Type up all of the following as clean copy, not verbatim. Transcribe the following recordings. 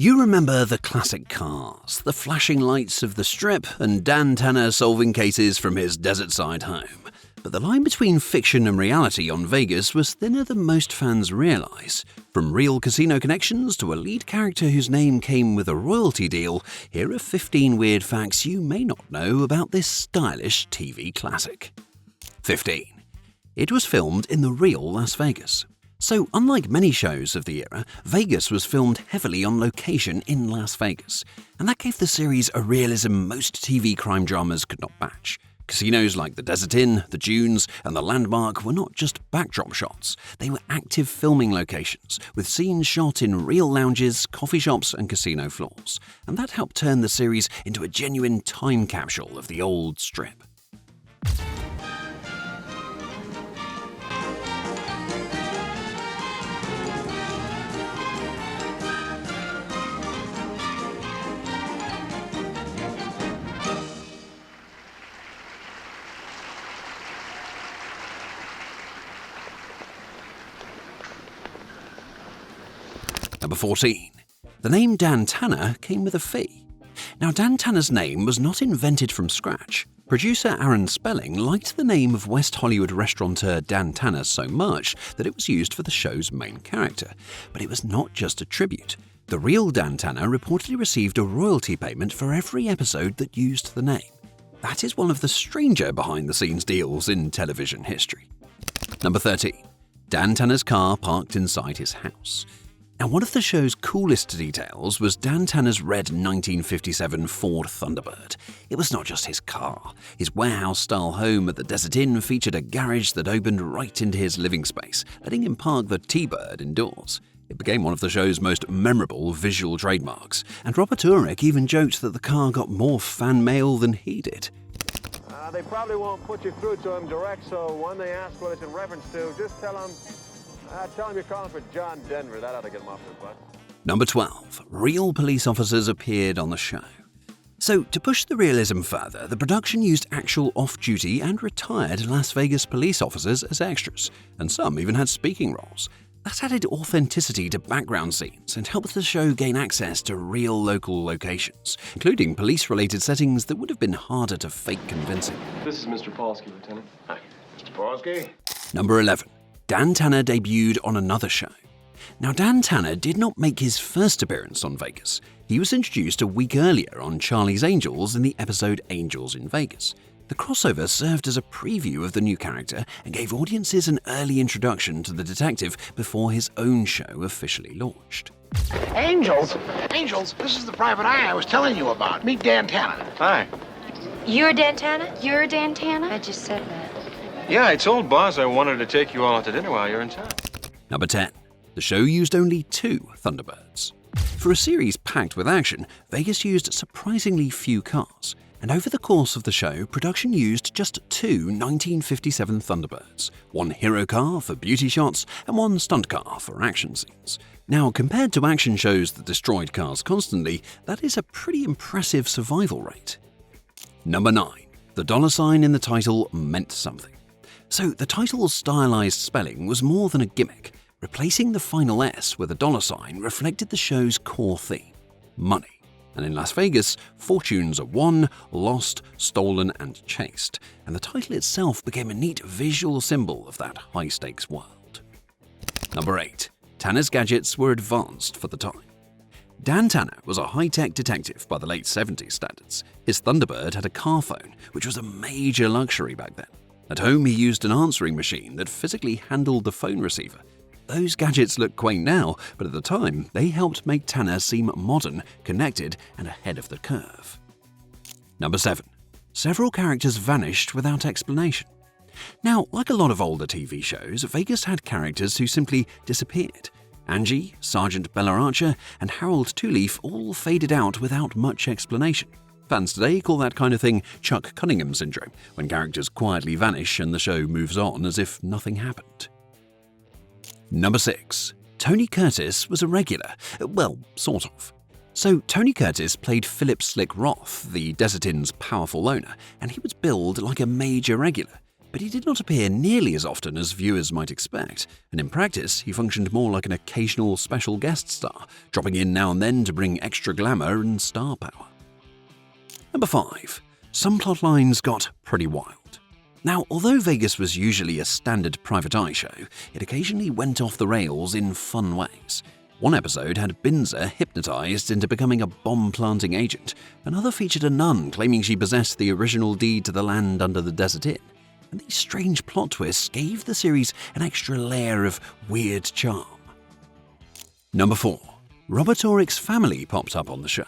You remember the classic cars, the flashing lights of the Strip, and Dan Tanna solving cases from his desert-side home. But the line between fiction and reality on Vegas was thinner than most fans realize. From real casino connections to a lead character whose name came with a royalty deal, here are 15 weird facts you may not know about this stylish TV classic. 15. It was filmed in the real Las Vegas. So, unlike many shows of the era, Vegas was filmed heavily on location in Las Vegas, and that gave the series a realism most TV crime dramas could not match. Casinos like the Desert Inn, the Dunes, and the Landmark were not just backdrop shots, they were active filming locations, with scenes shot in real lounges, coffee shops, and casino floors, and that helped turn the series into a genuine time capsule of the old Strip. Number 14. The name Dan Tanna came with a fee. Now, Dan Tanna's name was not invented from scratch. Producer Aaron Spelling liked the name of West Hollywood restaurateur Dan Tanna so much that it was used for the show's main character. But it was not just a tribute. The real Dan Tanna reportedly received a royalty payment for every episode that used the name. That is one of the stranger behind-the-scenes deals in television history. Number 13. Dan Tanna's car parked inside his house. Now, one of the show's coolest details was Dan Tanna's red 1957 Ford Thunderbird. It was not just his car. His warehouse-style home at the Desert Inn featured a garage that opened right into his living space, letting him park the T-Bird indoors. It became one of the show's most memorable visual trademarks, and Robert Urich even joked that the car got more fan mail than he did. They probably won't put you through to him direct, so when they ask what it's in reference to, just tell him you're calling for John Denver. That ought to get him off the butt. Number 12. Real police officers appeared on the show. So, to push the realism further, the production used actual off-duty and retired Las Vegas police officers as extras, and some even had speaking roles. That added authenticity to background scenes and helped the show gain access to real local locations, including police-related settings that would have been harder to fake convincing. This is Mr. Polsky, Lieutenant. Hi, Mr. Polsky. Number 11. Dan Tanna debuted on another show. Now, Dan Tanna did not make his first appearance on Vegas. He was introduced a week earlier on Charlie's Angels in the episode Angels in Vegas. The crossover served as a preview of the new character and gave audiences an early introduction to the detective before his own show officially launched. Angels? Angels, this is the private eye I was telling you about. Meet Dan Tanna. Hi. You're Dan Tanna? You're Dan Tanna? I just said that. Yeah, I told Boz I wanted to take you all out to dinner while you're in town. Number 10. The show used only 2 Thunderbirds. For a series packed with action, Vegas used surprisingly few cars. And over the course of the show, production used just 2 1957 Thunderbirds, one hero car for beauty shots and one stunt car for action scenes. Now, compared to action shows that destroyed cars constantly, that is a pretty impressive survival rate. Number 9. The dollar sign in the title meant something. So the title's stylized spelling was more than a gimmick. Replacing the final S with a dollar sign reflected the show's core theme, money. And in Las Vegas, fortunes are won, lost, stolen, and chased, and the title itself became a neat visual symbol of that high-stakes world. Number 8. Tanna's gadgets were advanced for the time. Dan Tanna was a high-tech detective by the late 70s standards. His Thunderbird had a car phone, which was a major luxury back then. At home, he used an answering machine that physically handled the phone receiver. Those gadgets look quaint now, but at the time, they helped make Tanna seem modern, connected, and ahead of the curve. Number 7. Several characters vanished without explanation. Now, like a lot of older TV shows, Vegas had characters who simply disappeared. Angie, Sergeant Bella Archer, and Harold Two-Leaf all faded out without much explanation. Fans today call that kind of thing Chuck Cunningham syndrome, when characters quietly vanish and the show moves on as if nothing happened. Number 6. Tony Curtis was a regular. Well, sort of. So Tony Curtis played Philip Slick Roth, the Desert Inn's powerful owner, and he was billed like a major regular. but he did not appear nearly as often as viewers might expect, and in practice he functioned more like an occasional special guest star, dropping in now and then to bring extra glamour and star power. Number 5. Some plot lines got pretty wild. Now, although Vegas was usually a standard private eye show, it occasionally went off the rails in fun ways. One episode had Binzer hypnotized into becoming a bomb-planting agent. Another featured a nun claiming she possessed the original deed to the land under the desert inn. And these strange plot twists gave the series an extra layer of weird charm. Number 4. Robert Urich's family popped up on the show.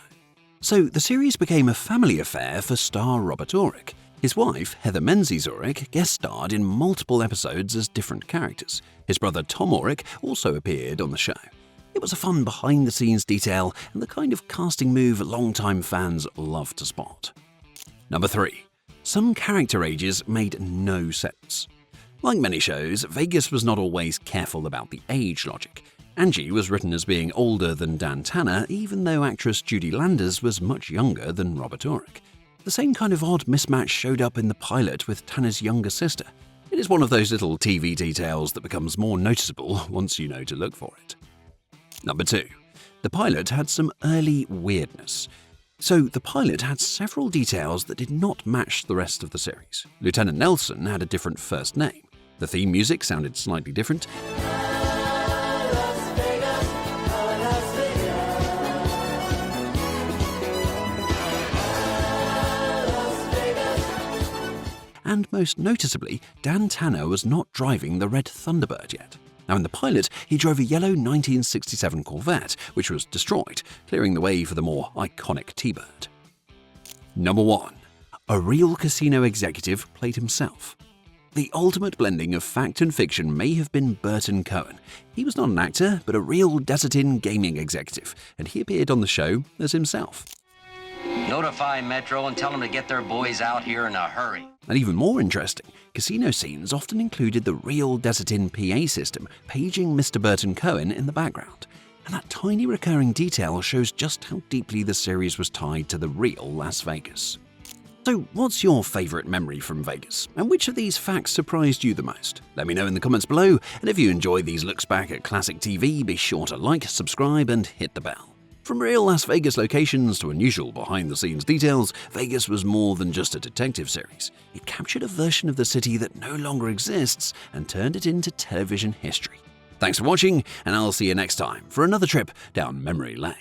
So the series became a family affair for star Robert Urich. His wife, Heather Menzies Urich, guest starred in multiple episodes as different characters. His brother Tom Urich also appeared on the show. It was a fun behind-the-scenes detail and the kind of casting move longtime fans love to spot. Number 3. Some character ages made no sense. Like many shows, Vegas was not always careful about the age logic. Angie was written as being older than Dan Tanna, even though actress Judy Landers was much younger than Robert Urich. The same kind of odd mismatch showed up in the pilot with Tanna's younger sister. It is one of those little TV details that becomes more noticeable once you know to look for it. Number 2. The pilot had some early weirdness. So the pilot had several details that did not match the rest of the series. Lieutenant Nelson had a different first name. The theme music sounded slightly different. And most noticeably, Dan Tanna was not driving the red Thunderbird yet. Now in the pilot, he drove a yellow 1967 Corvette, which was destroyed, clearing the way for the more iconic T-Bird. Number 1. A real casino executive played himself. The ultimate blending of fact and fiction may have been Burton Cohen. He was not an actor, but a real Desert Inn gaming executive, and he appeared on the show as himself. Notify Metro and tell them to get their boys out here in a hurry. And even more interesting, casino scenes often included the real Desert Inn PA system paging Mr. Burton Cohen in the background. And that tiny recurring detail shows just how deeply the series was tied to the real Las Vegas. So what's your favourite memory from Vegas? And which of these facts surprised you the most? Let me know in the comments below, and if you enjoy these looks back at classic TV, be sure to like, subscribe and hit the bell. From real Las Vegas locations to unusual behind-the-scenes details, Vegas was more than just a detective series. It captured a version of the city that no longer exists and turned it into television history. Thanks for watching, and I'll see you next time for another trip down memory lane.